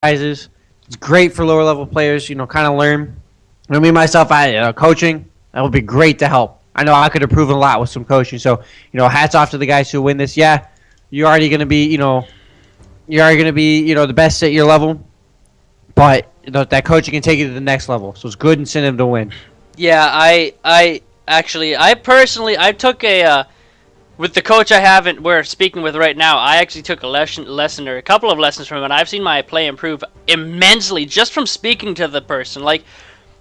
It's great for lower level players, kind of learn. Me myself, coaching, that would be great to help. I know I could have proven a lot with some coaching. So, hats off to the guys who win this. Yeah, you're already going to be, the best at your level. But that coaching can take you to the next level. So it's good incentive to win. Yeah, I personally, I took with the coach we're speaking with right now, I actually took a lesson or a couple of lessons from him, and I've seen my play improve immensely just from speaking to the person. Like,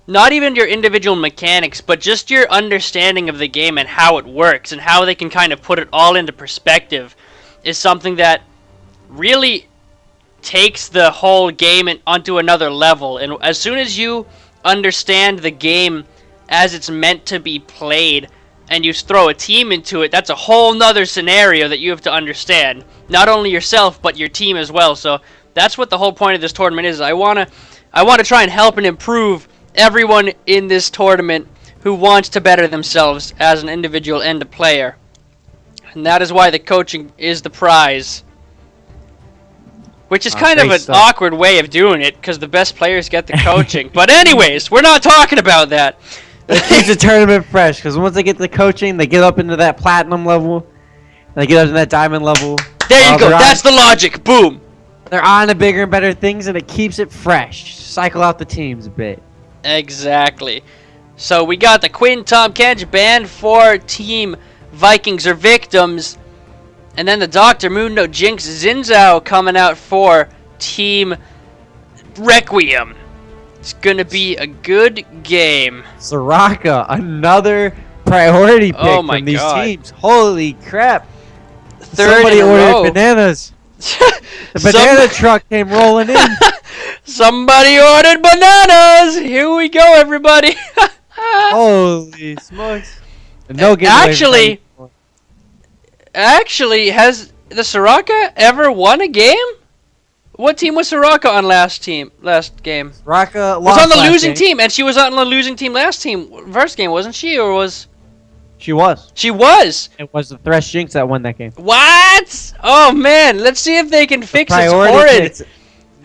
not even your individual mechanics, but just your understanding of the game and how it works and how they can kind of put it all into perspective is something that really takes the whole game onto another level. And as soon as you understand the game as it's meant to be played, and you throw a team into it, that's a whole nother scenario that you have to understand. Not only yourself, but your team as well. So that's what the whole point of this tournament is. I wanna try and help and improve everyone in this tournament who wants to better themselves as an individual and a player. And that is why the coaching is the prize. Which is kind of an awkward way of doing it, because the best players get the coaching. But anyways, we're not talking about that. It keeps the tournament fresh, because once they get the coaching, they get up into that platinum level, they get up to that diamond level. There you go. That's the logic. Boom. They're on to bigger and better things, and it keeps it fresh. Cycle out the teams a bit. Exactly. So we got the Quinn Tom Kench banned for Team Vikings or Victims, and then the Dr. Mundo Jinx Zinzao coming out for Team Requiem. It's gonna be a good game. Soraka, another priority pick from these teams. Holy crap! Somebody ordered bananas. The banana truck came rolling in. Somebody ordered bananas. Here we go, everybody. Holy smokes! No Actually, has the Soraka ever won a game? What team was Soraka on last game? Soraka was on the losing team, and she was on the losing team first game, wasn't she? Or was she was? She was. It was the Thresh Jinx that won that game. What? Oh man, let's see if they can fix it. Horrid.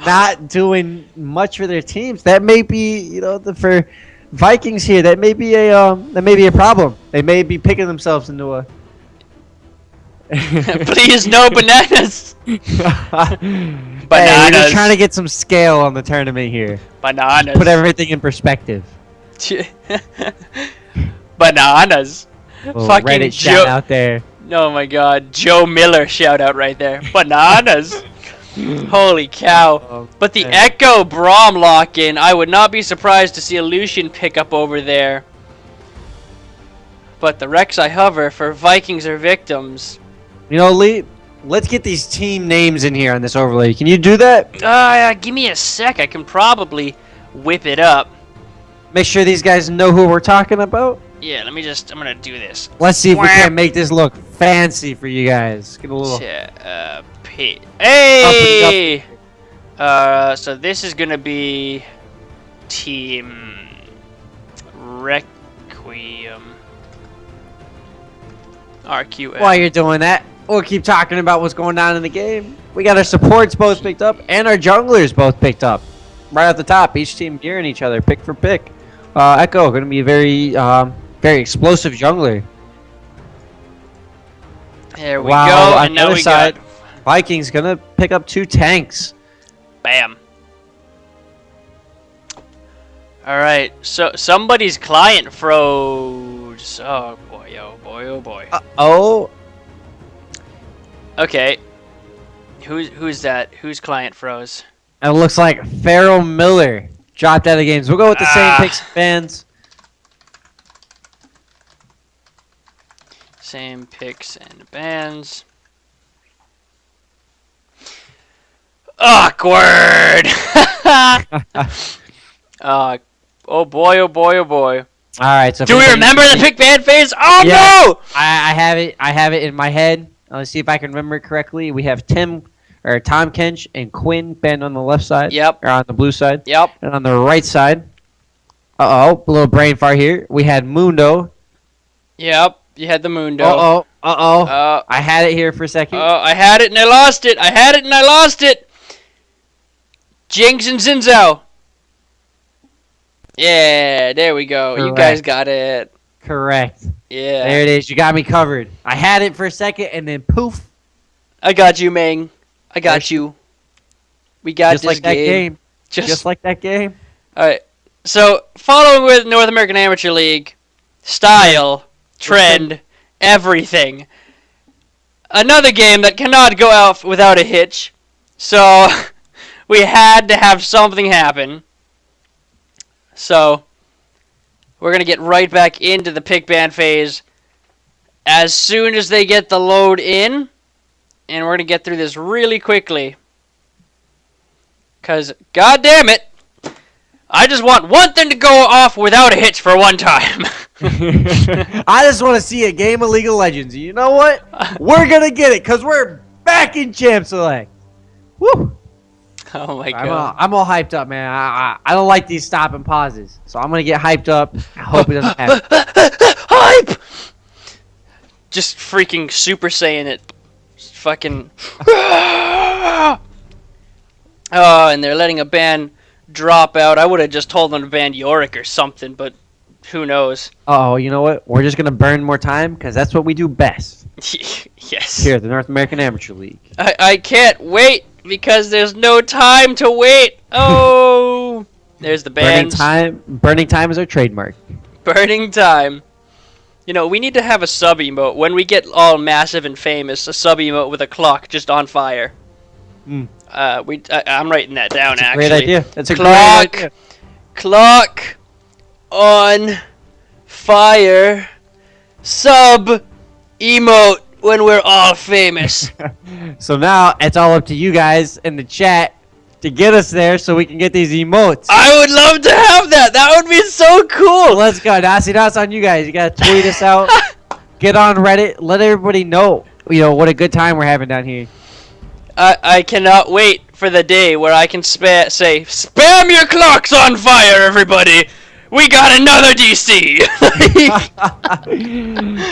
Not doing much for their teams. That may be, for Vikings here. That may be a problem. They may be picking themselves into a. Please, no bananas. Bananas. Hey, we're just trying to get some scale on the tournament here. Bananas. Put everything in perspective. Bananas. Fucking Reddit shout out there. Oh my God, Joe Miller shout out right there. Bananas. Holy cow. Oh, but the Echo Braum lock in, I would not be surprised to see a Lucian pick up over there. But the Rek'Sai hover for Vikings or Victims. Lee, let's get these team names in here on this overlay. Can you do that? Give me a sec. I can probably whip it up. Make sure these guys know who we're talking about. Yeah, I'm gonna do this. Let's see if we can make this look fancy for you guys. Get a little. Hey! So this is gonna be Team Requiem. RQM. While you're doing that, we'll keep talking about what's going on in the game. We got our supports both picked up and our junglers both picked up. Right at the top, each team gearing each other, pick for pick. Echo going to be a very explosive jungler. There we go. On the other side, Vikings going to pick up 2 tanks. Bam. All right, so somebody's client froze. Oh boy, oh boy, oh boy. Oh. Okay. Who's that? Whose client froze? It looks like Pharaoh Miller dropped out of the games. We'll go with the same picks and bans. Same picks and bans. Awkward. Oh boy, oh boy, oh boy. All right. So do we remember the pick ban phase? Oh yeah, no! I have it. I have it in my head. Let's see if I can remember it correctly. We have Tom Kench and Quinn banned on the left side. Yep. Or on the blue side. Yep. And on the right side. A little brain fart here. We had Mundo. Yep. You had the Mundo. I had it here for a second. Oh, I had it and I lost it. I had it and I lost it. Jinx and Zinzao. Yeah, there we go. Correct. You guys got it. Correct. Yeah. There it is. You got me covered. I had it for a second, and then poof. I got you, Ming. I got There's- you. We got Just this like that game. Just like that game. All right. So, following with North American Amateur League, style, trend, everything. Another game that cannot go out without a hitch. So, we had to have something happen. So, we're going to get right back into the pick band phase as soon as they get the load in. And we're going to get through this really quickly. Because, god damn it, I just want one thing to go off without a hitch for one time. I just want to see a game of League of Legends. You know what? We're going to get it because we're back in Champ Select. Woo! Oh my god. I'm all hyped up, man. I don't like these stop and pauses. So I'm going to get hyped up. I hope it doesn't happen. Hype! Just freaking Super Saiyan it. Just fucking... Oh, and they're letting a band drop out. I would have just told them to ban Yorick or something, but who knows? Oh, you know what? We're just going to burn more time because that's what we do best Yes. here at the North American Amateur League. I can't wait because there's no time to wait. Oh, there's the bands. Burning time is our trademark. Burning time. You know, we need to have a sub emote when we get all massive and famous. A sub emote with a clock just on fire. Mm. I'm writing that down. That's a actually, great idea. That's a clock, great idea. Clock on fire. Sub emote when we're all famous. So now it's all up to you guys in the chat to get us there so we can get these emotes. I would love to have that. That would be so cool. Let's go. Now it's on you guys. You gotta tweet us out. Get on Reddit. Let everybody know. What a good time we're having down here. I cannot wait for the day where I can say, spam your clocks on fire, everybody. We got another DC.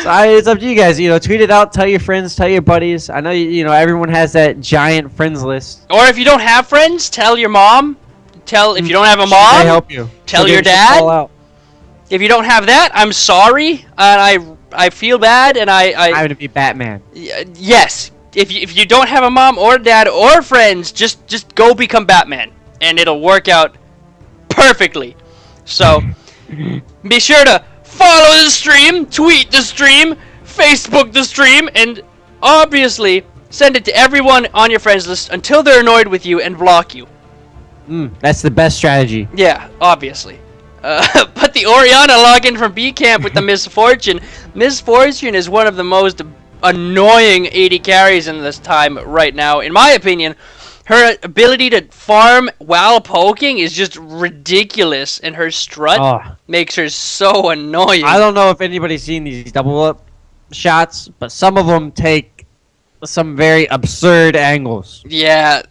So it's up to you guys. Tweet it out. Tell your friends. Tell your buddies. I know everyone has that giant friends list. Or if you don't have friends, tell your mom. If you don't have a They mom, help you. tell She'll your get you all dad. out. If you don't have that, I'm sorry, and I feel bad, and I'm gonna be Batman. yes. If you don't have a mom or dad or friends, just go become Batman, and it'll work out perfectly. So be sure to follow the stream, tweet the stream, Facebook the stream, and obviously send it to everyone on your friends list until they're annoyed with you and block you. That's the best strategy. Yeah, obviously. But the Oriana login from B Camp with the Misfortune. Misfortune is one of the most annoying AD carries in this time right now. In my opinion, her ability to farm while poking is just ridiculous, and her strut makes her so annoying. I don't know if anybody's seen these double up shots, but some of them take some very absurd angles. Yeah,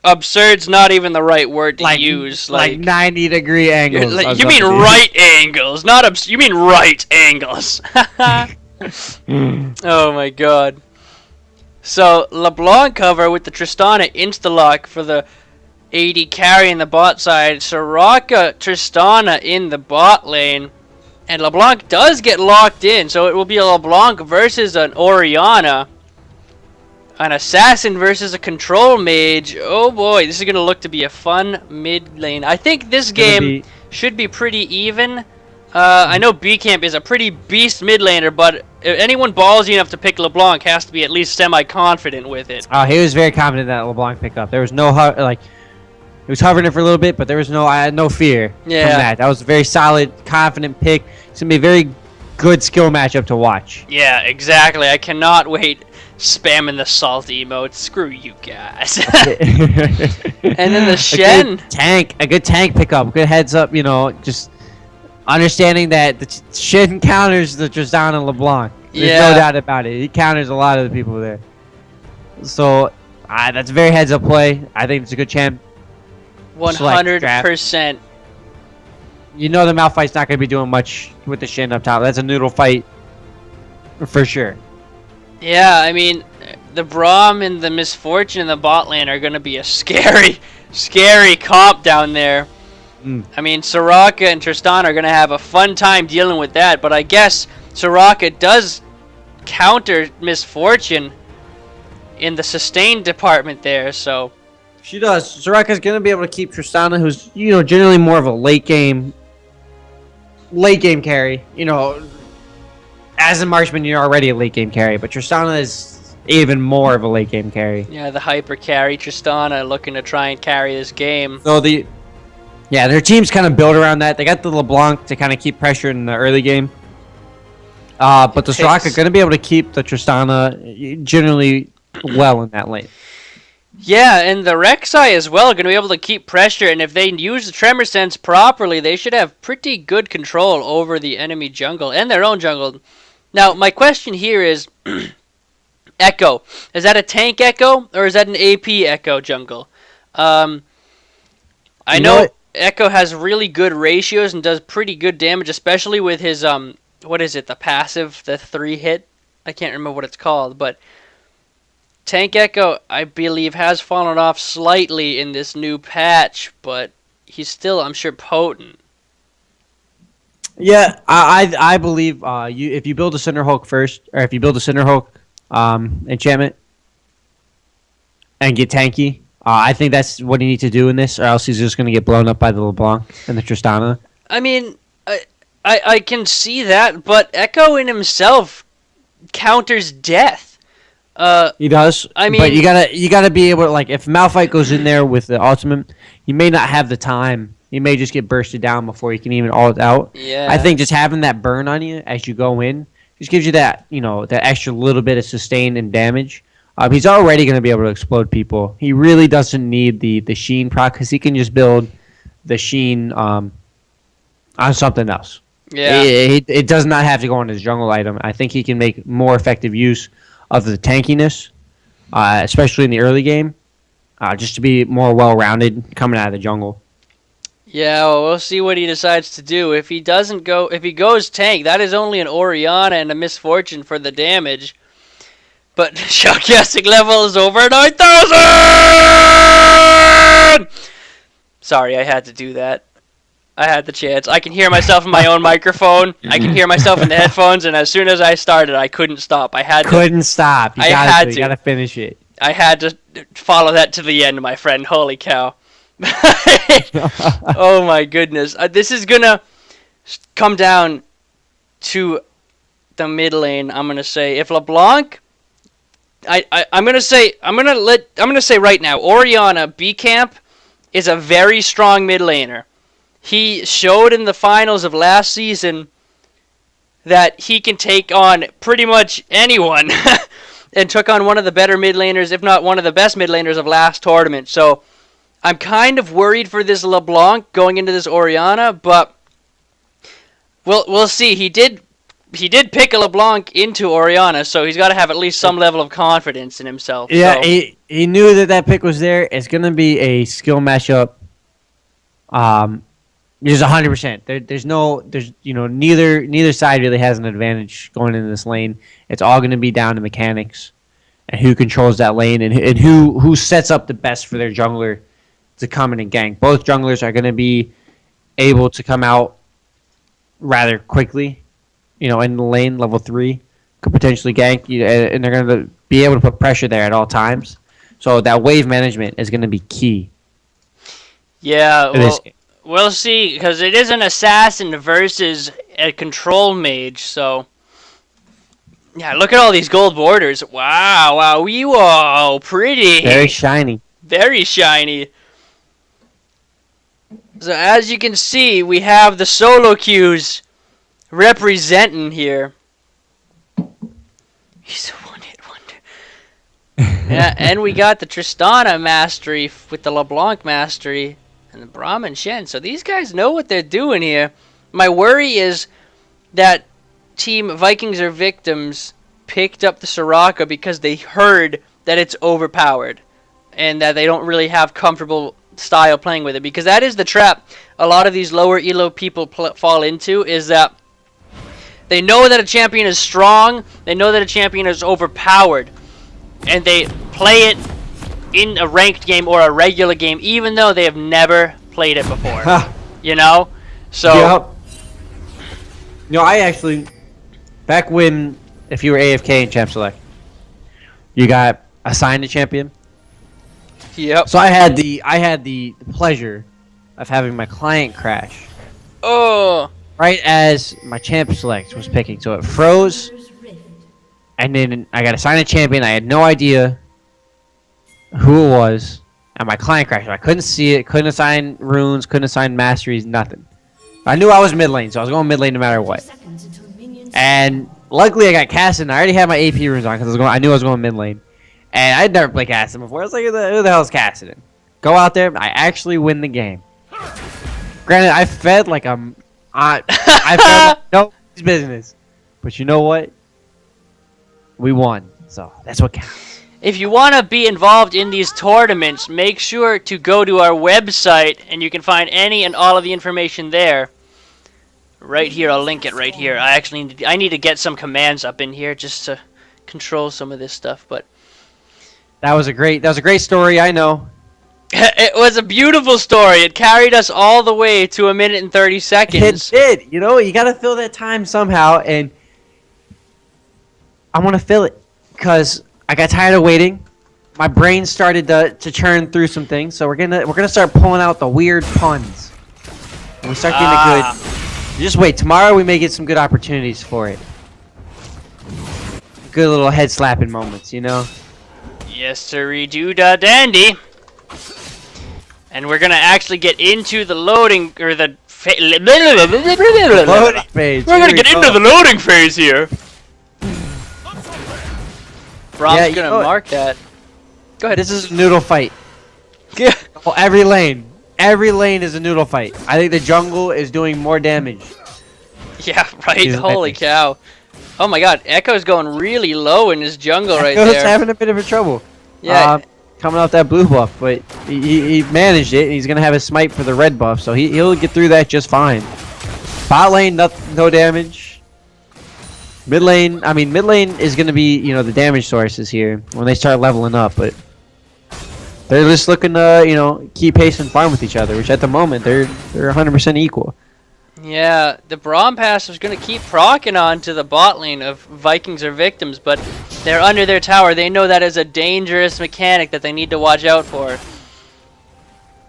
absurd's not even the right word to use. Like 90-degree angles. You mean right angles, not you mean right angles. Oh my god. So, LeBlanc cover with the Tristana insta-lock for the AD carry in the bot side. Soraka Tristana in the bot lane. And LeBlanc does get locked in, so it will be a LeBlanc versus an Oriana. An assassin versus a control mage. Oh boy, this is going to look to be a fun mid lane. I think this game should be pretty even. I know B Camp is a pretty beast mid laner, but if anyone ballsy enough to pick LeBlanc has to be at least semi-confident with it. Oh, he was very confident that LeBlanc pick up. There was no he was hovering it for a little bit, but there was I had no fear from that. That was a very solid, confident pick. It's gonna be a very good skill matchup to watch. Yeah, exactly. I cannot wait spamming the salty emotes. Screw you guys. And then the Shen. A good tank pickup. Good heads up, just understanding that the Shen counters the Tristana and LeBlanc. There's no doubt about it. He counters a lot of the people there. So, that's a very heads up play. I think it's a good champ. 100%. The Malphite's not going to be doing much with the Shen up top. That's a noodle fight for sure. Yeah, I mean, the Braum and the Misfortune in the bot lane are going to be a scary scary comp down there. Mm. I mean, Soraka and Tristana are going to have a fun time dealing with that, but I guess Soraka does counter Misfortune in the sustain department there, so... She does. Soraka's going to be able to keep Tristana, who's, generally more of a late game carry. As a marksman, you're already a late game carry, but Tristana is even more of a late game carry. Yeah, the hyper carry Tristana looking to try and carry this game. So their team's kind of built around that. They got the LeBlanc to kind of keep pressure in the early game. But the Soraka going to be able to keep the Tristana generally well in that lane. Yeah, and the Rek'Sai as well going to be able to keep pressure, and if they use the Tremor Sense properly, they should have pretty good control over the enemy jungle and their own jungle. Now, my question here is, Echo, is that a tank Echo, or is that an AP Echo jungle? I know Echo has really good ratios and does pretty good damage, especially with his, the passive, the 3-hit? I can't remember what it's called, but... Tank Echo, I believe, has fallen off slightly in this new patch, but he's still, I'm sure, potent. Yeah, I believe if you build a Cinderhulk first, or if you build a Cinderhulk enchantment and get tanky, I think that's what you need to do in this, or else he's just going to get blown up by the LeBlanc and the Tristana. I mean, I can see that, but Echo in himself counters death. He does. I mean, but you gotta be able to, like, if Malphite goes in there with the ultimate, he may not have the time. He may just get bursted down before he can even ult out. Yeah. I think just having that burn on you as you go in just gives you that, that extra little bit of sustain and damage. He's already going to be able to explode people. He really doesn't need the Sheen proc because he can just build the Sheen on something else. Yeah. It does not have to go on his jungle item. I think he can make more effective use of the tankiness, especially in the early game, just to be more well-rounded coming out of the jungle. Yeah, well, we'll see what he decides to do. If he goes tank, that is only an Orianna and a Misfortune for the damage. But shockcasting level is over 9,000! Sorry, I had to do that. I had the chance. I can hear myself in my own microphone. I can hear myself in the headphones, and as soon as I started, I couldn't stop. Couldn't stop. You gotta finish it. I had to follow that to the end, my friend. Holy cow. Oh my goodness. This is gonna come down to the mid lane, I'm gonna say. If LeBlanc, I'm gonna say right now, Orianna B Camp is a very strong mid laner. He showed in the finals of last season that he can take on pretty much anyone and took on one of the better mid laners, if not one of the best mid laners of last tournament. So I'm kind of worried for this LeBlanc going into this Orianna, but we'll see. He did pick a LeBlanc into Orianna, so he's got to have at least some level of confidence in himself. Yeah, so. he knew that pick was there. It's going to be a skill matchup. There's 100%. There's neither side really has an advantage going into this lane. It's all going to be down to mechanics and who controls that lane and who sets up the best for their jungler to come in and gank. Both junglers are going to be able to come out rather quickly, in the lane, level 3, could potentially gank, and they're going to be able to put pressure there at all times. So that wave management is going to be key. Yeah, well, we'll see, because it is an assassin versus a control mage, so... Yeah, look at all these gold borders. Wow, whoa, pretty. Very shiny. Very shiny. So as you can see, we have the solo queues representing here. He's a one-hit wonder. Yeah, and we got the Tristana mastery with the LeBlanc mastery and the Brahmin Shen. So these guys know what they're doing here. My worry is that Team Vikings or Victims picked up the Soraka because they heard that it's overpowered and that they don't really have comfortable style playing with it, because that is the trap a lot of these lower elo people fall into, is that they know that a champion is strong, they know that a champion is overpowered, and they play it in a ranked game or a regular game, even though they have never played it before. You know? So. Yep. I actually, back when, if you were AFK in Champ Select, you got assigned a champion. Yep. So I had the pleasure of having my client crash. Oh. Right as my champ select was picking, so it froze, and then I got assigned a champion. I had no idea who it was, and my client crashed. I couldn't see it, couldn't assign runes, couldn't assign masteries, nothing. I knew I was mid lane, so I was going mid lane no matter what. And luckily, I got Cassidon. I already had my AP runes on because I knew I was going mid lane, and I'd never played Cassidon before. I was like, who the hell is Cassidon? Go out there, I actually win the game. Granted, I fed like I fed like nobody's business, but you know what? We won, so that's what counts. If you want to be involved in these tournaments, make sure to go to our website, and you can find any and all of the information there. Right here, I'll link it right here. I need to get some commands up in here just to control some of this stuff. But that was a great story. I know. It was a beautiful story. It carried us all the way to 1 minute and 30 seconds. It did. You got to fill that time somehow, and I want to fill it because I got tired of waiting. My brain started to churn through some things, so we're gonna start pulling out the weird puns. When we start getting a good. Just wait. Tomorrow we may get some good opportunities for it. Good little head slapping moments, Yes, sirree, doo-da dandy. And we're gonna actually get into the loading or the loading phase. We're gonna get into the loading phase here. Brom's gonna mark that. Go ahead. This is a noodle fight. Yeah. Oh, every lane is a noodle fight. I think the jungle is doing more damage. Yeah, right. Holy cow. Oh my God, Echo's going really low in his jungle right there. Echo's having a bit of a trouble. Yeah. Coming off that blue buff, but he managed it. And he's gonna have his smite for the red buff, so he'll get through that just fine. Bot lane, no damage. Mid lane is gonna be the damage sources here when they start leveling up, but they're just looking to keep pace and farm with each other, which at the moment they're 100% equal. Yeah, the Braum pass is going to keep proccing on to the bot lane of Vikings or Victims, but they're under their tower. They know that is a dangerous mechanic that they need to watch out for.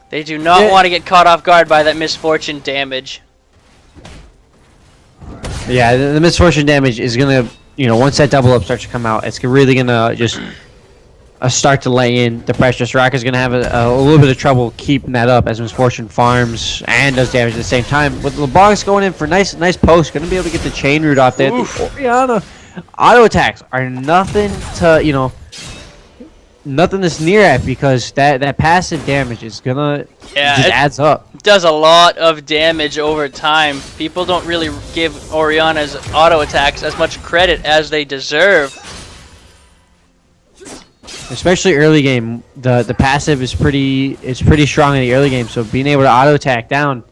They do not want to get caught off guard by that misfortune damage. Yeah, the misfortune damage is going to, once that double up starts to come out, it's really going to just start to lay in the pressure. Soraka's going to have a little bit of trouble keeping that up as Misfortune farms and does damage at the same time. With LeBlanc's going in for nice post, going to be able to get the chain root off there. The Orianna auto attacks are nothing to, nothing that's near at because that passive damage is going to just adds up. It does a lot of damage over time. People don't really give Orianna's auto attacks as much credit as they deserve. Especially early game, the passive is pretty strong in the early game. So being able to auto attack down,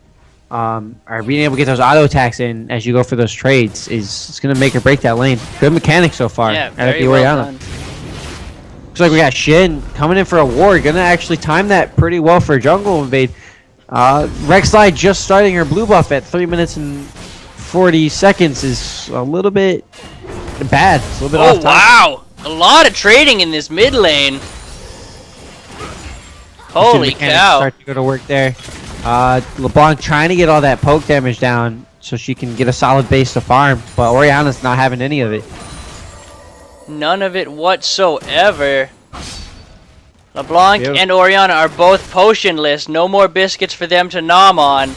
or being able to get those auto attacks in as you go for those trades is going to make or break that lane. Good mechanic so far. Yeah, very well done. Looks like we got Shin coming in for a ward. Going to actually time that pretty well for a jungle invade. Rek'Sai just starting her blue buff at 3 minutes and 40 seconds is a little bit bad. It's a little bit off time. Wow! A lot of trading in this mid lane. Holy cow. Start to go to work there. LeBlanc trying to get all that poke damage down so she can get a solid base to farm, but Orianna's not having any of it. None of it whatsoever. LeBlanc and Orianna are both potionless. No more biscuits for them to nom on,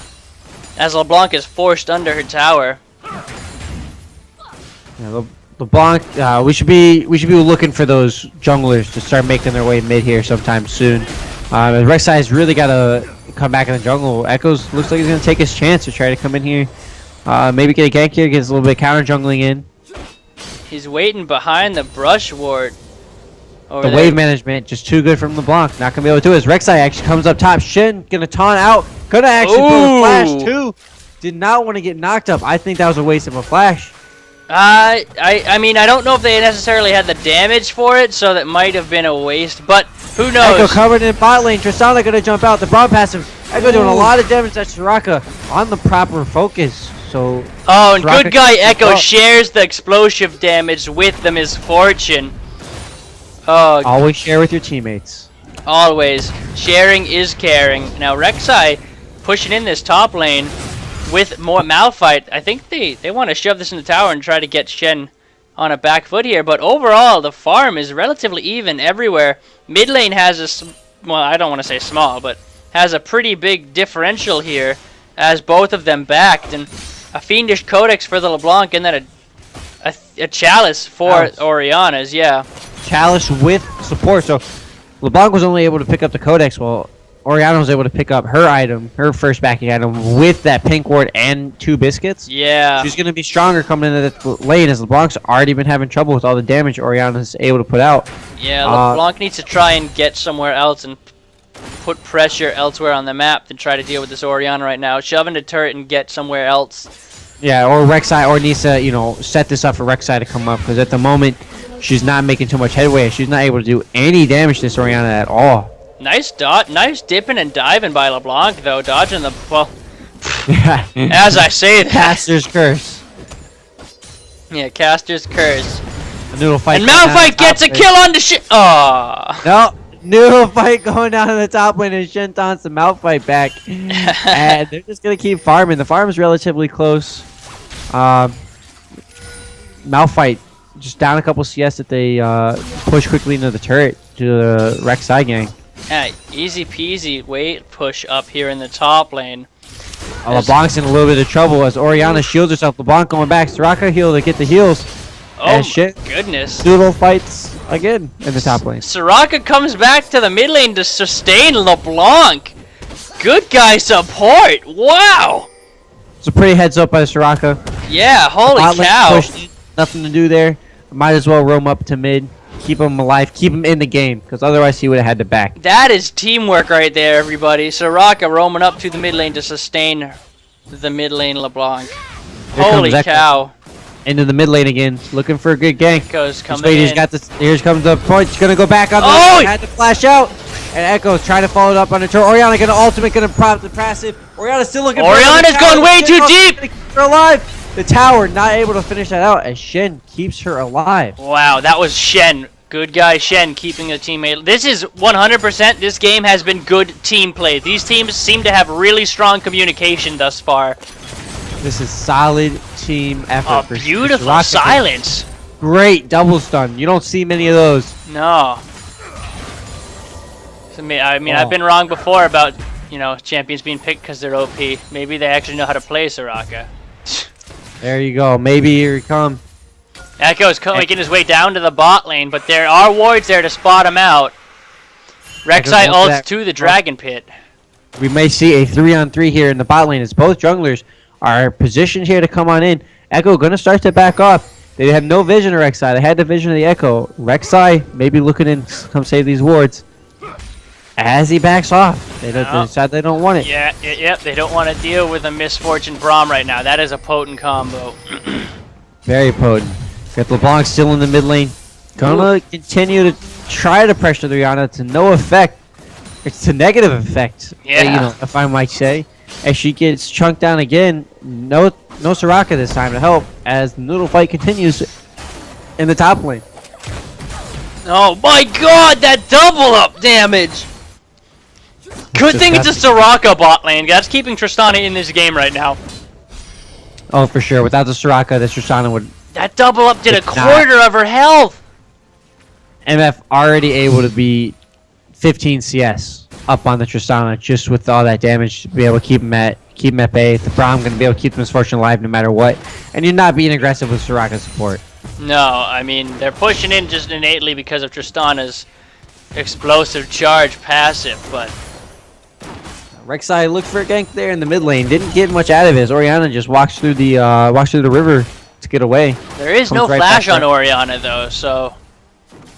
as LeBlanc is forced under her tower. Yeah, LeBlanc, we should be looking for those junglers to start making their way mid here sometime soon. Rek'Sai's really got to come back in the jungle. Echoes looks like he's going to take his chance to try to come in here. Maybe get a gank here, gets a little bit of counter jungling in. He's waiting behind the brush ward. The wave management just too good from LeBlanc. Not going to be able to do it. As Rek'Sai actually comes up top. Shin going to taunt out. Could have actually put a flash too. Did not want to get knocked up. I think that was a waste of a flash. I mean, I don't know if they necessarily had the damage for it, so that might have been a waste, but who knows? Echo covered in bot lane. Tristana gonna jump out. The Braum passive. Echo doing a lot of damage. That's Soraka on the proper focus. So. Oh, and Soraka good guy Echo up. shares the explosive damage with the misfortune. Oh, Always share with your teammates. always. Sharing is caring. Now, Rek'Sai pushing in this top lane with more Malphite. I think they want to shove this in the tower and try to get Shen on a back foot here. But overall, the farm is relatively even everywhere. Mid lane has well, I don't want to say small, but has a pretty big differential here as both of them backed. And a Fiendish Codex for the LeBlanc and then a Chalice for Oriana's, yeah. Chalice with support. So LeBlanc was only able to pick up the Codex while Oriana was able to pick up her item, her first backing item, with that pink ward and 2 biscuits. Yeah. She's going to be stronger coming into the lane as LeBlanc's already been having trouble with all the damage Oriana's able to put out. Yeah, LeBlanc needs to try and get somewhere else and put pressure elsewhere on the map to try to deal with this Oriana right now. Shove into turret and get somewhere else. Yeah, or Rek'Sai, or needs to, set this up for Rek'Sai to come up, because at the moment, she's not making too much headway. She's not able to do any damage to this Oriana at all. Nice dipping and diving by LeBlanc, though, dodging the, well, Yeah. as I say that. Caster's Curse. Yeah, Caster's Curse. A noodle fight. And Malphite gets a kill on the shit. Aww. No, noodle fight going down to the top lane, and Shen taunts the Malphite back. And they're just going to keep farming. The farm is relatively close. Malphite just down a couple CS that they push quickly into the turret to the Rek'Sai gang. Yeah, easy peasy weight push up here in the top lane. LeBlanc's in a little bit of trouble as Oriana shields herself. LeBlanc going back. Soraka heal to get the heals. Oh shit. Goodness. Noodle fights again in the top lane. Soraka comes back to the mid lane to sustain LeBlanc. Good guy support. Wow. It's a pretty heads up by the Soraka. Yeah, holy Bot lane cow. pushed in, nothing to do there. Might as well roam up to mid. Keep him alive. Keep him in the game, because otherwise he would have had to back. That is teamwork right there, everybody. Soraka roaming up to the mid lane to sustain the mid lane LeBlanc. Holy cow. Into the mid lane again, looking for a good gank. Echo's coming He's in. got this. Here comes the point. He's gonna go back on the. Oh! Had to flash out, and Echo's trying to follow it up on the turret. Oriana gonna ultimate, gonna prompt the passive. Oriana's still looking. Oriana's going way too deep. Keep her alive. The tower not able to finish that out as Shen keeps her alive. Wow, that was Shen. Good guy Shen keeping a teammate. This is 100%. This game has been good team play. These teams seem to have really strong communication thus far. This is solid team effort. Oh, beautiful silence. Great double stun. You don't see many of those. No. I mean, I've been wrong before about, champions being picked because they're OP. Maybe they actually know how to play Soraka. There you go. Maybe here he come. Echo's making his way down to the bot lane, but there are wards there to spot him out. Rek'Sai ults to the Dragon Pit. We may see a 3-on-3 here in the bot lane as both junglers are positioned here to come on in. Echo going to start to back off. They have no vision of Rek'Sai. They had the vision of the Echo. Rek'Sai maybe looking in, come save these wards. As he backs off, they decide they don't want it. Yeah, they don't want to deal with a misfortune Braum right now. That is a potent combo. Very potent. Got LeBlanc still in the mid lane. Gonna continue to try to pressure the Oriana to no effect. It's to negative effect, if I might say. As she gets chunked down again, no Soraka this time to help as the noodle fight continues in the top lane. Oh my god, that double up damage! Good thing it's a Soraka bot lane. That's keeping Tristana in this game right now. Oh, for sure. Without the Soraka, the Tristana would... That double up did a quarter of her health! MF already able to be 15 CS up on the Tristana just with all that damage to be able to keep him at bay. The Braum going to be able to keep the Misfortune alive no matter what. And you're not being aggressive with Soraka support. No, I mean, they're pushing in just innately because of Tristana's explosive charge passive, but... Rek'Sai looked for a gank there in the mid lane. Didn't get much out of it. Oriana just walks through the river to get away. There is no flash on Oriana though, so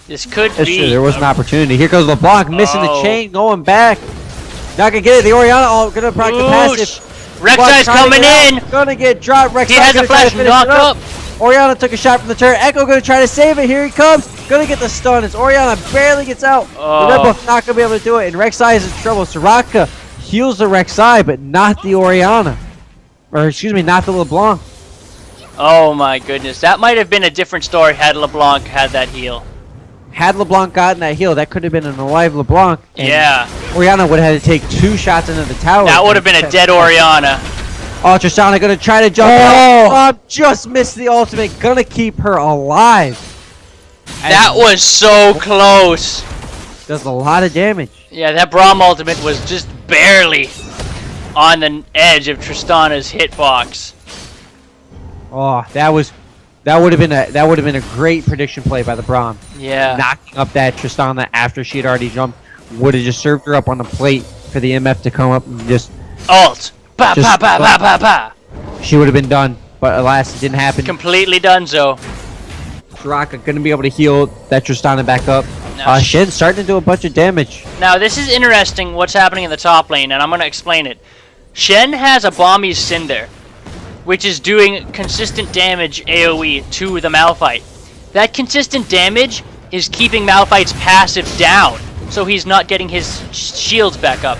this could be. True. There was an opportunity. Here goes LeBlanc missing the chain, going back. Not gonna get it. The Oriana gonna proc the passive. Rek'Sai's coming in. Gonna get dropped. Rek'Sai he has a flash knock up. Orianna took a shot from the turret. Echo gonna try to save it. Here he comes. Gonna get the stun as Orianna barely gets out. Oh. The Red Buff not gonna be able to do it, and Rek'Sai is in trouble. Soraka heals the Rek'Sai, but not the Orianna. Or excuse me, not the LeBlanc. Oh my goodness. That might have been a different story had LeBlanc had that heal. Had LeBlanc gotten that heal, that could have been an alive LeBlanc. And Yeah. Orianna would have had to take 2 shots into the tower. That would have been a dead Orianna. Oh, Tristana gonna try to jump out. Just missed the ultimate. Gonna keep her alive. That was so close. Does a lot of damage. Yeah, that Braum ultimate was just barely on the edge of Tristana's hitbox. Oh, that would have been a great prediction play by the Braum. Yeah. Knocking up that Tristana after she had already jumped would have just served her up on the plate for the MF to come up and just Ult. Ba ba ba ba ba ba. she would have been done. But alas, it didn't happen. Completely donezo. Soraka gonna be able to heal that Tristana back up. Now, Shen's starting to do a bunch of damage. Now this is interesting what's happening in the top lane, and I'm gonna explain it. Shen has a Bommy's Cinder, which is doing consistent damage AoE to the Malphite. That consistent damage is keeping Malphite's passive down, so he's not getting his shields back up.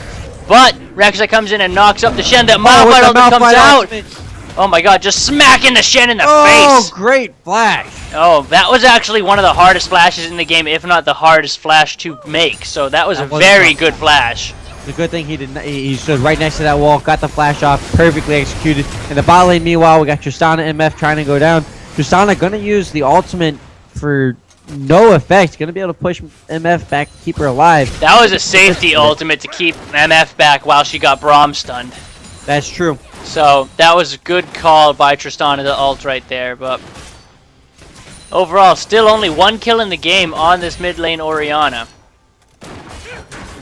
But Rek'Sai comes in and knocks up the Shen. That Malphite ultimate comes out. Ultimate. Oh my god, just smacking the Shen in the Oh, face. great flash. Oh, that was actually one of the hardest flashes in the game, if not the hardest flash to make. So that was a very good flash. The good thing he didn't. He stood right next to that wall, got the flash off, perfectly executed. In the bot lane, meanwhile, we got Tristana MF trying to go down. Tristana gonna use the ultimate for no effect. Gonna be able to push MF back, keep her alive. That was a safety ultimate to keep MF back while she got Braum stunned. That's true. So that was a good call by Tristana to ult right there, but overall, still only 1 kill in the game on this mid lane Orianna.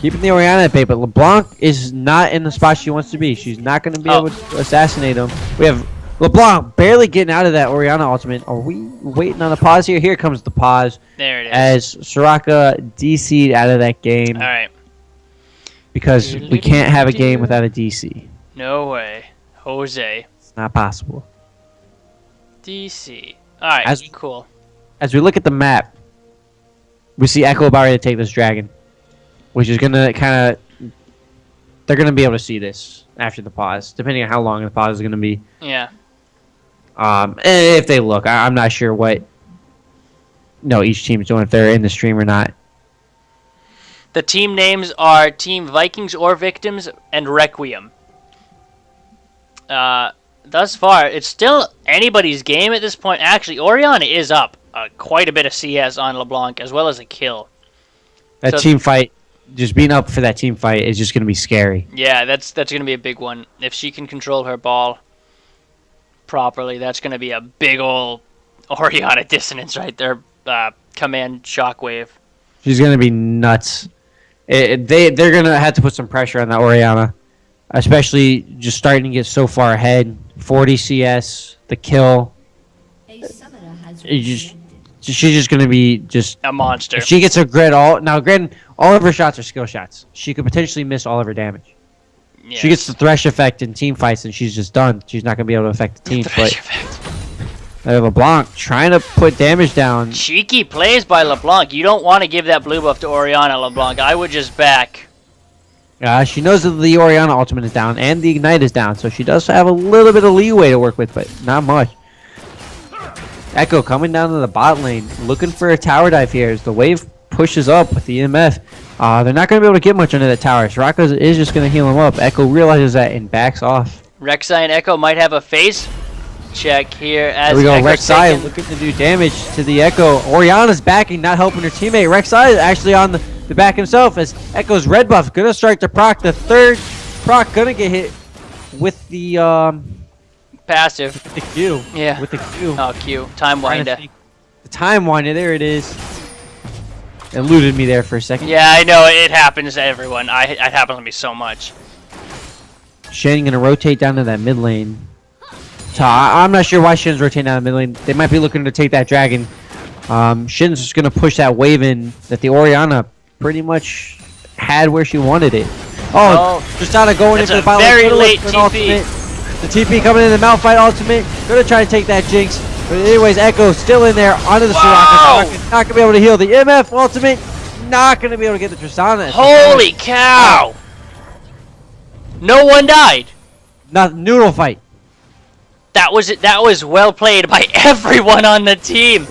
Keeping the Orianna at bay, but LeBlanc is not in the spot she wants to be. She's not going to be able to assassinate him. We have LeBlanc barely getting out of that Orianna ultimate. Are we waiting on a pause here? Here comes the pause. There it is. As Soraka DC'd out of that game. Alright. Because we can't have a game without a DC. No way. Jose. It's not possible. DC. Alright, cool. As we look at the map, we see Echo about ready to take this dragon. Which is going to kind of... They're going to be able to see this after the pause. Depending on how long the pause is going to be. Yeah. If they look. I'm not sure what... each team's doing, if they're in the stream or not. The team names are Team Vikings or Victims and Requiem. Thus far, it's still anybody's game at this point. Actually, Orianna is up quite a bit of CS on LeBlanc, as well as a kill. That team fight, just being up for that team fight is just going to be scary. Yeah, that's going to be a big one. If she can control her ball properly, that's going to be a big ol' Orianna dissonance right there. Command shockwave. She's going to be nuts. They're going to have to put some pressure on that Orianna. Especially just starting to get so far ahead. 40 CS, the kill. She's just going to be just... a monster. If she gets a grid now granted, all of her shots are skill shots. She could potentially miss all of her damage. Yes. She gets the thresh effect in team fights and she's just done. She's not going to be able to affect the team. Thresh But effect. LeBlanc trying to put damage down. Cheeky plays by LeBlanc. You don't want to give that blue buff to Orianna, LeBlanc. I would just back. She knows that the Orianna ultimate is down and the Ignite is down, so she does have a little bit of leeway to work with, but not much. Echo coming down to the bot lane, looking for a tower dive here as the wave pushes up with the EMF. They're not going to be able to get much under that tower. Soraka is just going to heal him up. Echo realizes that and backs off. Rek'Sai and Echo might have a face check here as There we go. Echo's Rek'Sai taking... looking to do damage to the Echo. Orianna's backing, not helping her teammate. Rek'Sai is actually on the back himself as Echo's red buff going to start to proc. The third proc going to get hit with the passive. with the Q. Yeah. With the Q. Oh, Q. Time winder. The time winder. There it is. It eluded me there for a second. Yeah, I know. It happens to everyone. It happens to me so much. Shen going to rotate down to that mid lane. So I'm not sure why Shen's rotating down the mid lane. They might be looking to take that dragon. Shen's just going to push that wave in that the Orianna pretty much had where she wanted it. Tristana going into the bottom lane. Very late TP. The TP coming in the Malphite ultimate. Going to try to take that Jinx. But anyways, Echo still in there onto the Soraka. Soraka's not gonna be able to heal the MF ultimate. Not gonna be able to get the Tristana. Holy cow! No one died. Not noodle fight. That was it. That was well played by everyone on the team.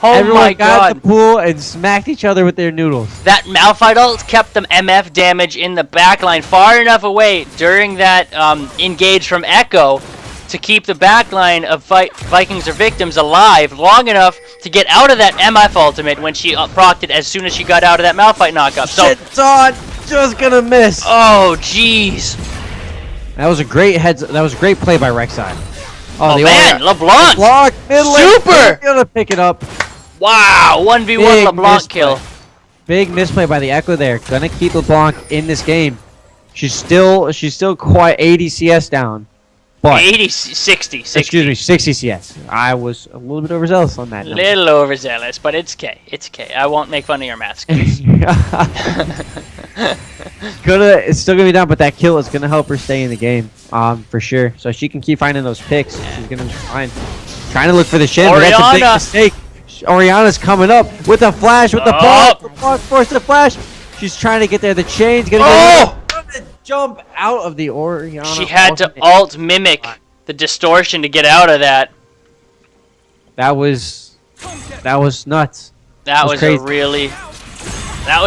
Oh Everyone my got god. the pool and smacked each other with their noodles. That Malphite ult kept them MF damage in the backline far enough away during that engage from Echo to keep the backline of Vikings or Victims alive long enough to get out of that MF ultimate when she procced it as soon as she got out of that Malphite knockup. So, Shit's on, just gonna miss. oh jeez. That was a great That was a great play by Rek'Sai. Oh man, LeBlanc. LeBlanc, mid lane, Super! gonna pick it up. Wow, 1v1 Big LeBlanc misplay. kill. Big misplay by the Echo there. Gonna keep LeBlanc in this game. She's still quite 80 CS down. But 80, 60. excuse me, 60 CS. I was a little bit overzealous on that number. Little overzealous, but it's okay. It's okay. I won't make fun of your math skills. It's still gonna be down, but that kill is gonna help her stay in the game, for sure. So she can keep finding those picks. She's gonna be fine. Trying to look for the Shin, but that's a big mistake. Oriana's coming up with a flash, with the ball. LeBlanc forced the flash. She's trying to get there. The chain's gonna jump out of the Oriana. She had to alt mimic the distortion to get out of that. That was nuts. That was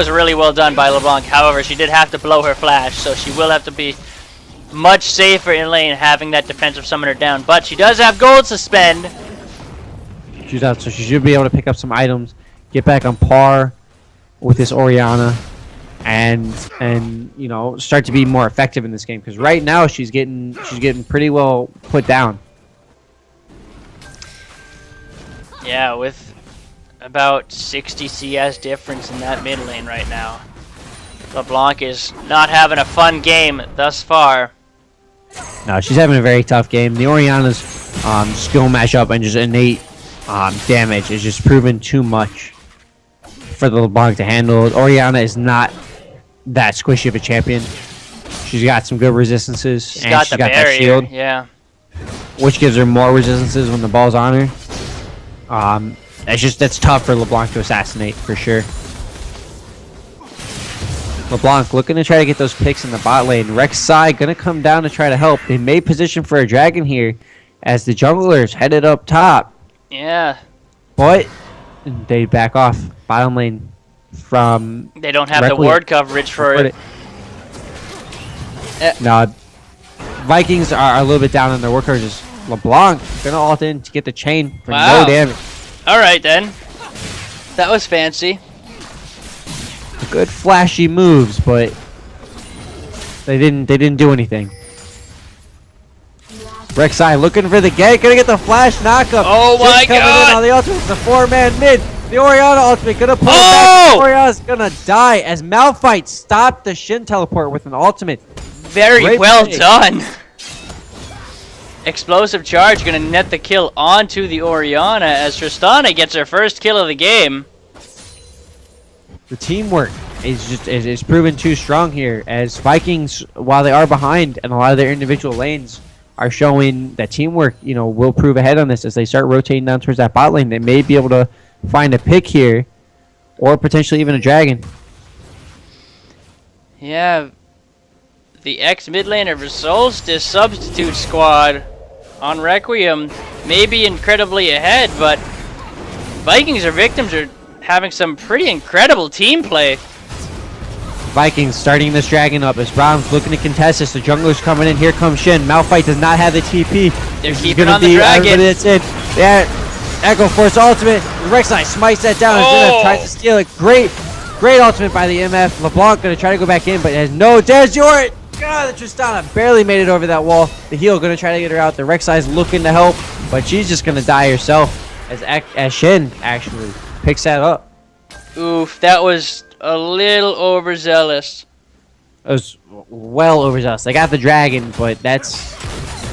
really well done by LeBlanc. However, she did have to blow her flash, so she will have to be much safer in lane having that defensive summoner down. But she does have gold suspend. She's out, so she should be able to pick up some items, get back on par with this Oriana, and you know, start to be more effective in this game. Because right now she's getting pretty well put down. Yeah, with about 60 CS difference in that mid lane right now. LeBlanc is not having a fun game thus far. No, she's having a very tough game. The Oriana's skill matchup and just innate damage is just proven too much for the LeBlanc to handle. Oriana is not that squishy of a champion. She's got some good resistances, she's got that shield, yeah, which gives her more resistances when the ball's on her. That's tough for LeBlanc to assassinate for sure. LeBlanc looking to try to get those picks in the bot lane. Rek'Sai gonna come down to try to help. They made position for a dragon here as the junglers headed up top. Yeah. But they back off bottom lane from... They don't have the ward coverage for it. No, Vikings are a little bit down on their ward coverage. LeBlanc gonna ult in to get the chain for no damage. Alright then. That was fancy. Good flashy moves, but they didn't do anything. Rek'Sai looking for the gate, gonna get the flash knockup. Oh my god! On the ultimate, it's a 4-man mid. The Oriana ultimate gonna pull it back. Oriana's gonna die as Malphite stopped the Shin teleport with an ultimate. Very well done. Explosive charge gonna net the kill onto the Oriana as Tristana gets her first kill of the game. The teamwork is proven too strong here as Vikings, while they are behind in a lot of their individual lanes, are showing that teamwork, you know, will prove ahead on this as they start rotating down towards that bot lane. They may be able to find a pick here, or potentially even a dragon. Yeah, the ex-mid laner for Solstice substitute squad on Requiem may be incredibly ahead, but Vikings or Victims are having some pretty incredible team play. Vikings starting this dragon up as Brown's looking to contest this. The jungler's coming in. Here comes Shin. Malphite does not have the TP. They're keeping on the dragon. That's it. Yeah, Echo Force ultimate. Rek'Sai smites that down. MF tries to steal it. Great ultimate by the MF. LeBlanc gonna try to go back in, but has no damage. God, the Tristana barely made it over that wall. The heal gonna try to get her out. The Rek'Sai's looking to help, but she's just gonna die herself as Shin actually picks that up. Oof, that was a little overzealous. It was well overzealous. They got the dragon, but that's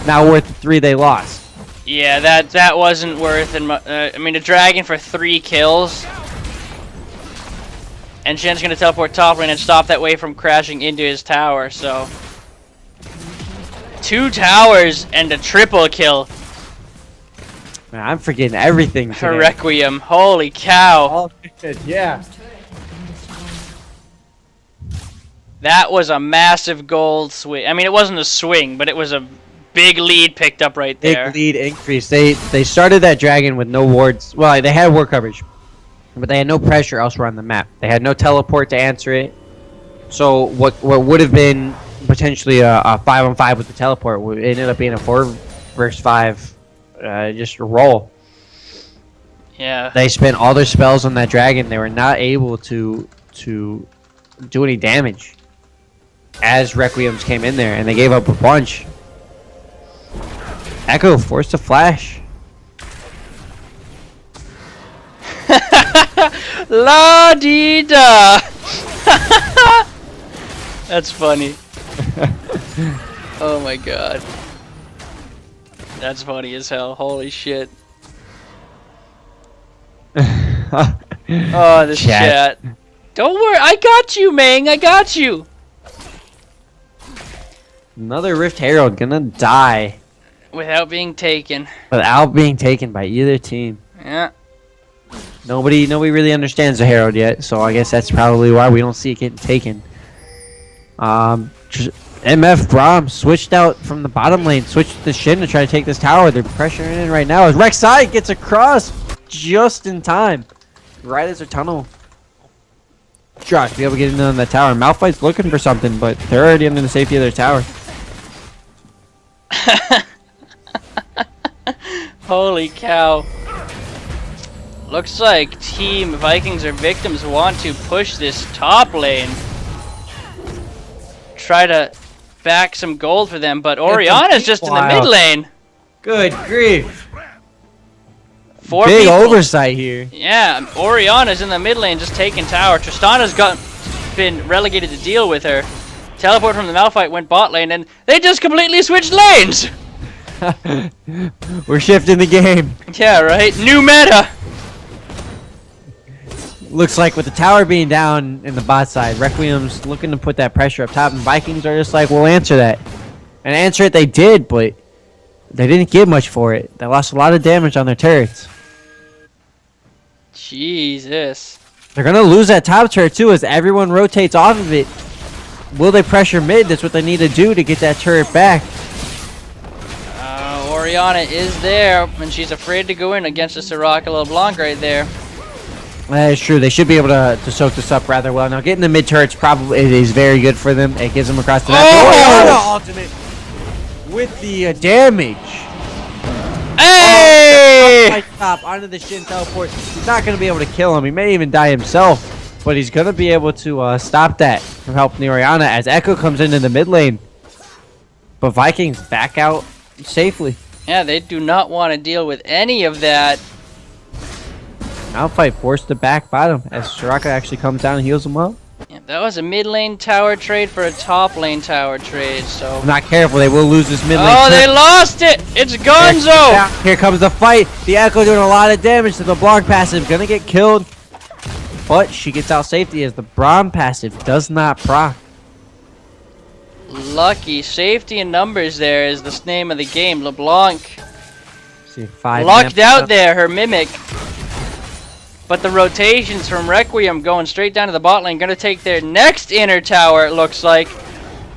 not worth the 3 they lost. Yeah, that wasn't worth it. I mean, a dragon for 3 kills. And Shen's gonna teleport top lane and stop that wave from crashing into his tower, so 2 towers and a triple kill. Man, I'm forgetting everything Her today. Requiem. Holy cow. All good, yeah. That was a massive gold swing. I mean, it wasn't a swing, but it was a big lead picked up right there. Big lead increase. They started that dragon with no wards. Well, they had ward coverage, but they had no pressure elsewhere on the map. They had no teleport to answer it. So what would have been potentially a 5-on-5 with the teleport ended up being a 4 versus 5, just a roll. Yeah. They spent all their spells on that dragon. They were not able to do any damage as Requiems came in there, and they gave up a bunch. Echo forced to flash. La dee da. That's funny. Oh my god. That's funny as hell. Holy shit. Oh, the chat. Don't worry, I got you, Mang. I got you. Another Rift Herald gonna die Without being taken. without being taken by either team. Yeah. Nobody really understands the Herald yet, so I guess that's probably why we don't see it getting taken. MF Braum switched out from the bottom lane, switched to Shin to try to take this tower. They're pressuring in right now as Rek'Sai gets across just in time, right as their tunnel. Josh be able to get in on that tower. Malphite's looking for something, but they're already under the safety of their tower. Holy cow. Looks like Team Vikings or Victims want to push this top lane. Try to back some gold for them, but Oriana's just in the mid lane. Good grief. Four Big people. oversight here. Yeah, Oriana's in the mid lane just taking tower. Tristana's been relegated to deal with her. Teleport from the Malphite went bot lane, and they just completely switched lanes! We're shifting the game. Yeah, right? New meta! Looks like with the tower being down in the bot side, Requiem's looking to put that pressure up top, and Vikings are just like, we'll answer that. And answer it they did, but they didn't give much for it. They lost a lot of damage on their turrets. Jesus. They're going to lose that top turret too as everyone rotates off of it. Will they pressure mid? That's what they need to do to get that turret back. Oriana is there, and she's afraid to go in against the Soraka LeBlanc right there. That is true. They should be able to soak this up rather well. Now, getting the mid turrets probably it is very good for them. It gives them across the map. Oriana ultimate with the damage. Hey! Top onto the Shin teleport. He's not going to be able to kill him. He may even die himself, but he's going to be able to stop that from helping the Oriana as Echo comes into the mid lane. But Vikings back out safely. Yeah, they do not want to deal with any of that. Malphite forced to back bottom as Soraka actually comes down and heals him up. Yeah, that was a mid lane tower trade for a top lane tower trade, so... If not careful, they will lose this mid lane. Oh, they lost it! It's Gonzo! Here comes the fight. The Echo doing a lot of damage to the Blanc passive. Gonna get killed. But she gets out safety as the Braum passive does not proc. Lucky. Safety in numbers there is the name of the game. LeBlanc See, 5 locked out there, her Mimic. But the rotations from Requiem going straight down to the bot lane gonna take their next inner tower, it looks like.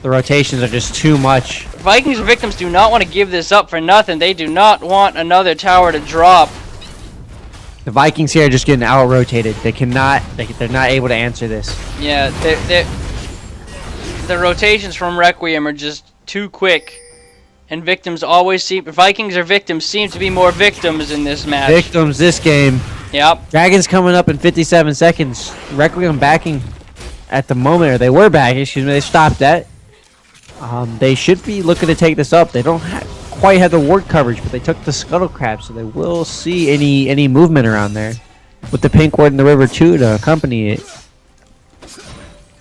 The rotations are just too much. Vikings and Victims do not want to give this up for nothing. They do not want another tower to drop. The Vikings here are just getting out rotated. They cannot. They're not able to answer this. Yeah, the rotations from Requiem are just too quick. And Victims always seem... Vikings or Victims seem to be more victims in this match. Victims this game. Yep. Dragons coming up in 57 seconds. Requiem backing at the moment, or they were backing. Excuse me. They stopped that. They should be looking to take this up. They don't quite have the ward coverage, but they took the Scuttle Crab, so they will see any movement around there with the pink ward in the river too to accompany it.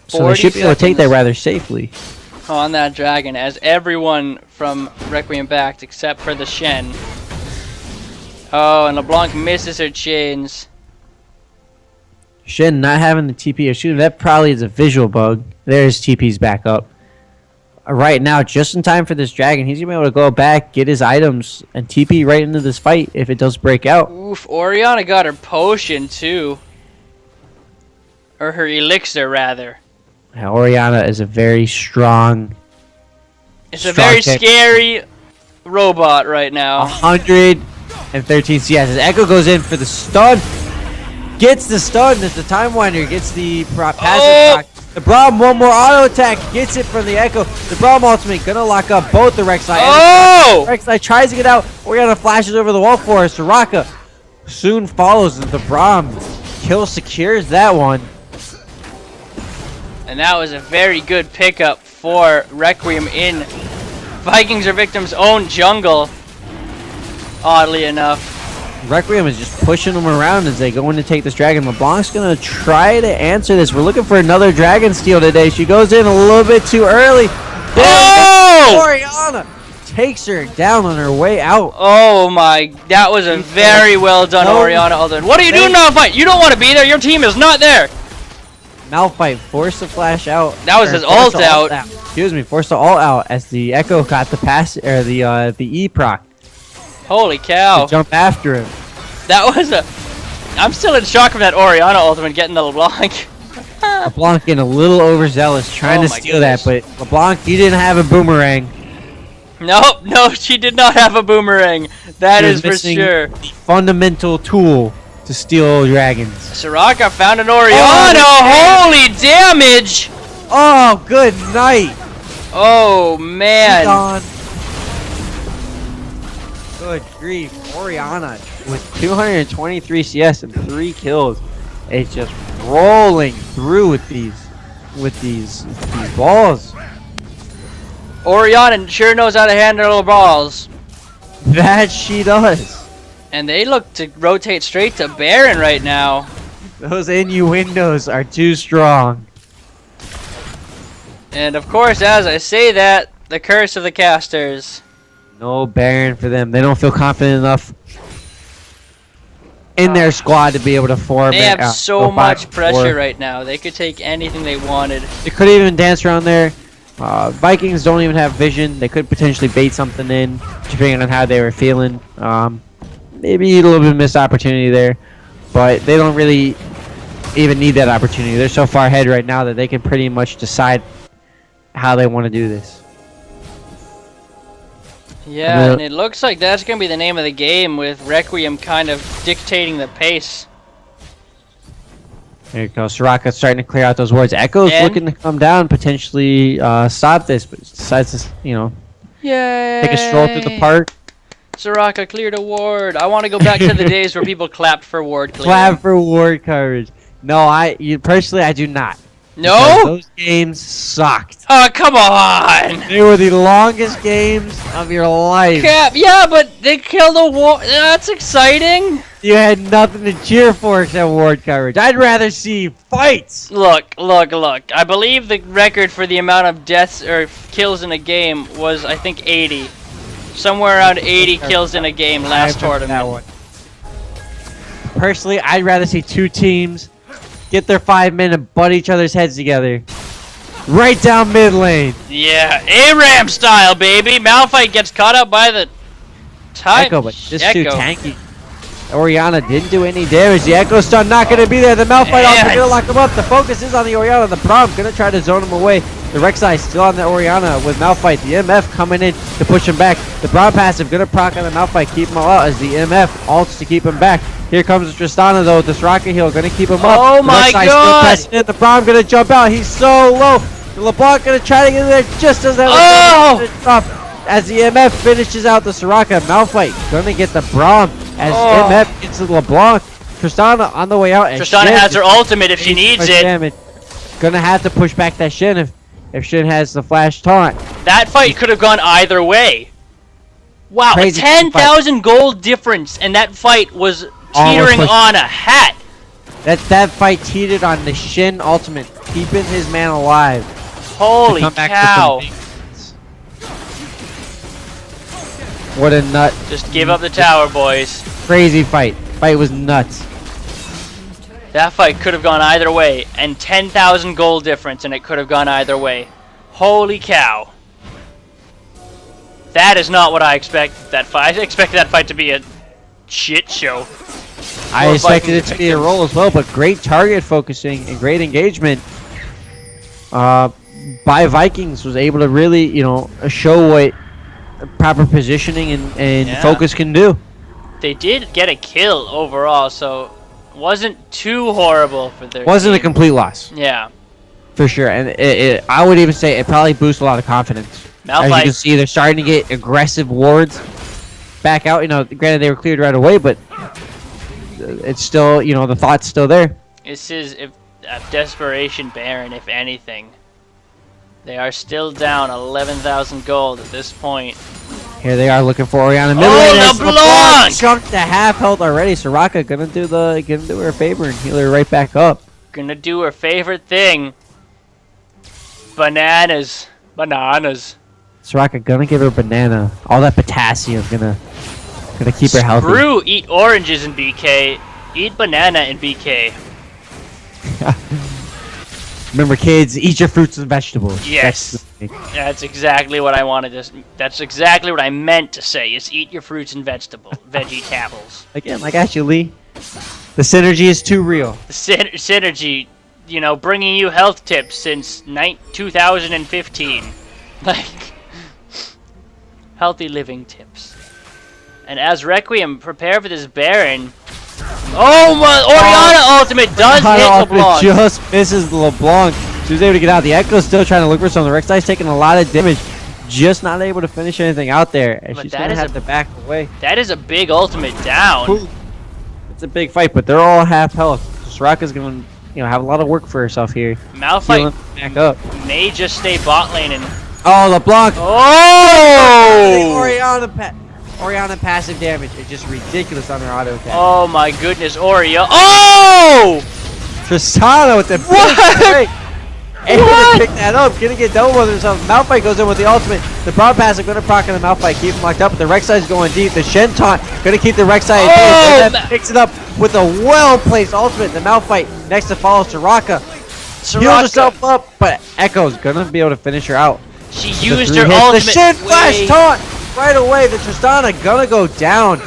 So they should be able to take that rather safely. On that dragon, as everyone from Requiem backed except for the Shen. Oh, and LeBlanc misses her chains. Shen not having the TP or shooter, that probably is a visual bug. There's TP's back up. right now, just in time for this dragon. He's gonna be able to go back, get his items, and TP right into this fight if it does break out. Oof, Oriana got her potion too. Or her elixir, rather. Yeah, Oriana is a very strong. It's a very kick. scary robot right now. 113 CS. As Echo goes in for the stun. Gets the stun as the Time Winder gets the passive proc. The Braum, one more auto attack, gets it from the Echo. The Braum ultimate gonna lock up both the Rek'Sai. Oh! Rek'Sai tries to get out. Oriana flashes over the wall for us. Soraka soon follows as the Braum kill secures that one. And that was a very good pickup for Requiem in Vikings or Victims' own jungle. Oddly enough. Requiem is just pushing them around as they go in to take this dragon. LeBlanc's going to try to answer this. We're looking for another dragon steal today. She goes in a little bit too early. Oh! Oriana takes her down on her way out. Oh my, that was a very well done Oriana Alden. What are you doing now, fight? You don't want to be there. Your team is not there. Malphite forced to flash out. That was his ult out. Excuse me, forced to ult out as the Echo got the pass or the E proc. Holy cow. To jump after him. That was a... I'm still in shock from that Oriana ultimate getting the LeBlanc. LeBlanc getting a little overzealous trying to steal goodness. that, but LeBlanc, he didn't have a boomerang. Nope, no, she did not have a boomerang. That She is was for missing sure. the fundamental tool to steal dragons. Soraka found an Oriana. Holy damage! Oh, good night. Oh, man. Gone. Good grief. Oriana with 223 CS and 3 kills. It's just rolling through with these balls. Oriana sure knows how to handle her balls. That she does. And they look to rotate straight to Baron right now. Those innuendos are too strong. And of course, as I say that, the curse of the casters. No Baron for them. They don't feel confident enough in their squad to be able to form. They have so much pressure right now. They could take anything they wanted. They could even dance around there. Vikings don't even have vision. They could potentially bait something in, depending on how they were feeling. Maybe a little bit of missed opportunity there, but they don't really even need that opportunity. They're so far ahead right now that they can pretty much decide how they want to do this. Yeah, and it looks like that's going to be the name of the game, with Requiem kind of dictating the pace. There you go. Soraka starting to clear out those wards. Echo's And looking to come down, potentially stop this, but decides to, yay! take a stroll through the park. Soraka cleared a ward. I want to go back to the days where people clapped for ward clearing. Clap for ward coverage. No, personally, I do not. No? Because those games sucked. Oh, come on! They were the longest games of your life. Cap, yeah, but they killed a ward. That's exciting. You had nothing to cheer for except ward coverage. I'd rather see fights. Look. I believe the record for the amount of deaths or kills in a game was, I think, 80. Somewhere around 80 kills in a game last tournament. That one. Personally, I'd rather see two teams get their 5 men and butt each other's heads together. Right down mid lane. Yeah, ARAM style, baby. Malphite gets caught up by the time. Echo, but just too tanky. Oriana didn't do any damage. The Echo stun not going to be there. The Malphite also going to lock him up. The focus is on the Oriana. The Braum going to try to zone him away. The Rek'Sai still on the Oriana with Malphite. The MF coming in to push him back. The Braum passive going to proc on the Malphite, keep him all out as the MF ults to keep him back. Here comes Tristana though. This rocket heal going to keep him up. Oh my god! Still in. The Braum going to jump out. He's so low. The LeBlanc going to try to get in there just as that drop. As the MF finishes out the Soraka. Malphite going to get the Braum as MF gets the LeBlanc. Tristana on the way out. Tristana has her ultimate if she needs it. Damage. Gonna have to push back that Shin if Shin has the flash taunt. That fight could have gone either way. Wow, a 10,000 gold difference, and that fight was teetering on a hat. That fight teetered on the Shin ultimate, keeping his man alive. Holy cow. What a nut. Just give up the tower, boys. Crazy fight. Fight was nuts. That fight could have gone either way, and 10,000 gold difference, and it could have gone either way. Holy cow. That is not what I expected that fight. I expected that fight to be a shit show. I expected it to be a roll as well, but great target focusing and great engagement by Vikings was able to really, show what proper positioning and focus can do. They did get a kill overall, so it wasn't too horrible for their Wasn't team. a complete loss. Yeah. For sure, and I would even say it probably boosts a lot of confidence. As you can see, they're starting to get aggressive wards back out. Granted they were cleared right away, but it's still, the thought's still there. This is a desperation Baron, if anything. They are still down 11,000 gold at this point. Here they are looking for Oriana middle lane. LeBlanc chunked to half health already. Soraka gonna do her a favor and heal her right back up. Gonna do her favorite thing. Bananas. Soraka gonna give her a banana. All that potassium gonna keep her healthy. Screw eat oranges in BK. Eat banana in BK. Remember, kids, eat your fruits and vegetables. Yes. That's exactly what I wanted to. That's exactly what I meant to say. Is eat your fruits and vegetables. Again, like actually, the synergy is too real. The synergy, bringing you health tips since 2015, like healthy living tips. And as Requiem prepare for this Baron. Oh my! Oriana ultimate does hit LeBlanc. Just misses LeBlanc. She was able to get out. The Echo's still trying to look for something. Rek'Sai's taking a lot of damage. Just not able to finish anything out there. And she's going to have to back away. That is a big ultimate down. Ooh. It's a big fight, but they're all half health. Soraka's going to have a lot of work for herself here. Malphite back up. may just stay bot lane and... Oh, LeBlanc. Oh! Oriana passive damage. It's just ridiculous on her auto attack. Oh my goodness, Oreo. Oh! Tristana with the big break. Able to pick that up. Gonna get double with herself. Malphite goes in with the ultimate. The broad passive gonna proc on the Malphite. Keep him locked up. But the Rek'Sai's going deep. The Shen taunt gonna keep the Rek'Sai in place. Picks it up with a well-placed ultimate. The Malphite next to follow Soraka. Heals herself up, but Echo's gonna be able to finish her out. She used her ultimate. The Shen flash taunt! Right away, the Tristana gonna go down.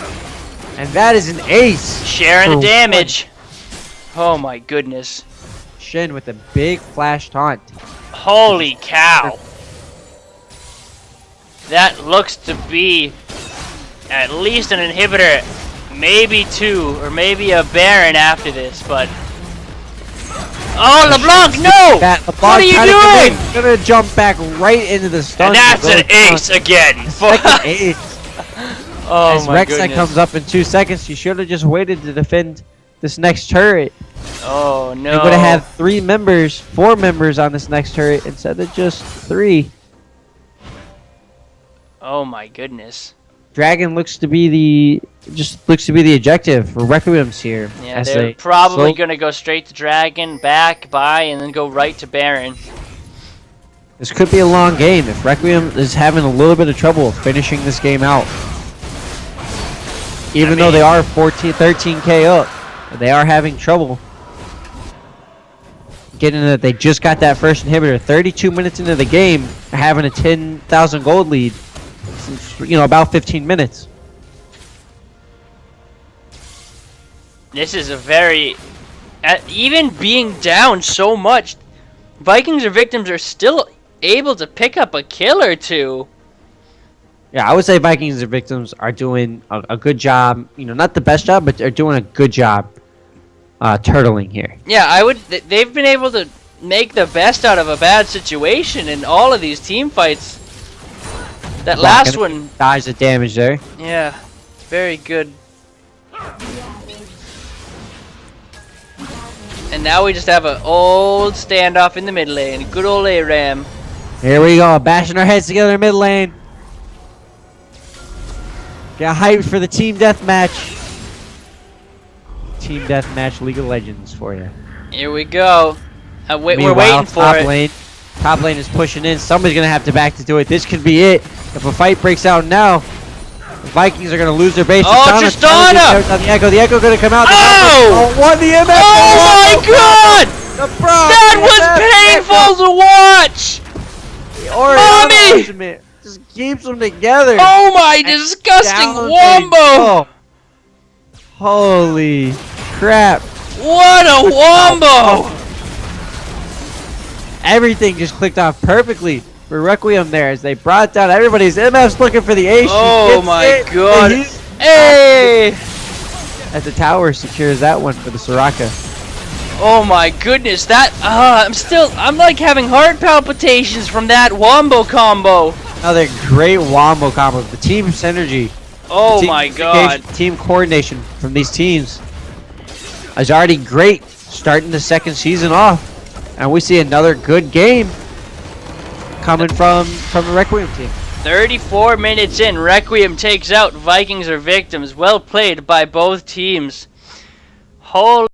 And that is an ace. Sharing the damage. Oh my goodness. Shen with a big flash taunt. Holy cow. That looks to be at least an inhibitor. Maybe two, or maybe a Baron after this, but... Oh, LeBlanc, no! What are you doing? Gonna jump back right into the stun. And that's an ace again. Ace. Oh As my Rek'Sai goodness. comes up in 2 seconds, she should have just waited to defend this next turret. Oh no. They would have had 4 members on this next turret instead of just 3. Oh my goodness. Dragon looks to be the objective for Requiem's here. Yeah, they're probably gonna go straight to Dragon, back, buy, and then go right to Baron. This could be a long game if Requiem is having a little bit of trouble finishing this game out. Even though they are 13k up, they are having trouble getting it. They just got that first inhibitor 32 minutes into the game, having a 10,000 gold lead. About 15 minutes. This is a very... even being down so much, Vikings or Victims are still able to pick up a kill or two. Yeah, I would say Vikings or Victims are doing a good job. Not the best job, but they're doing a good job turtling here. Yeah, they've been able to make the best out of a bad situation in all of these team fights. That last one... dodge the damage there. Yeah, very good. And now we just have an old standoff in the mid lane. Good old ARAM. Here we go, bashing our heads together in mid lane. Get hyped for the team deathmatch. Team deathmatch League of Legends for you. Here we go. We're waiting for it. Top lane is pushing in. Somebody's going to have to back to do it. This could be it. If a fight breaks out now, the Vikings are going to lose their base. Oh, Tristana! The Echo going to come out. Oh! Won the MF! Oh my god! That was painful to watch! Mommy! just keeps them together. Oh my And disgusting down they wombo! go. Holy crap. What a wombo! Everything just clicked off perfectly for Requiem there as they brought down everybody's MF's looking for the ace. Oh my god. And Hey! as the tower secures that one for the Soraka. Oh my goodness, that I'm like having heart palpitations from that wombo combo. Another great wombo combo. The team synergy. Oh team my communication, god. Team coordination from these teams is already great starting the second season off. And we see another good game coming from the Requiem team. 34 minutes in, Requiem takes out Vikings or Victims. Well played by both teams. Holy